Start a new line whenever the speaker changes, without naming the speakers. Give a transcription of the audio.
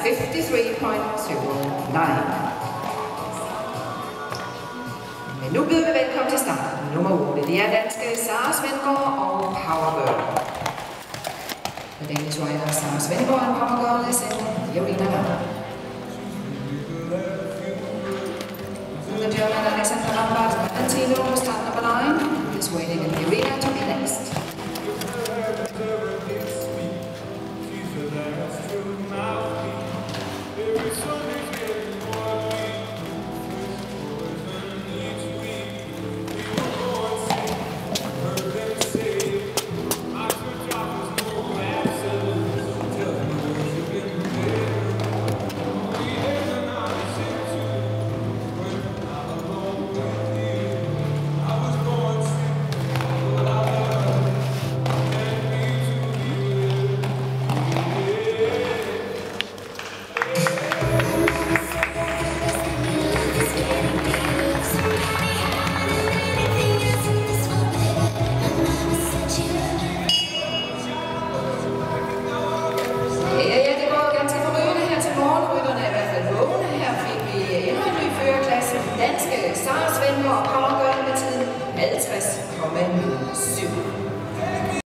53.09. Men nu byder vi velkommen til start. Nummer 8. Det er danske Sara Svendgaard og Power Girl. The Danish rider Sara Svendgaard and Power Girl is in the arena now. The German Alexander Lambert Valentino, start number 9, is waiting in the arena to be next.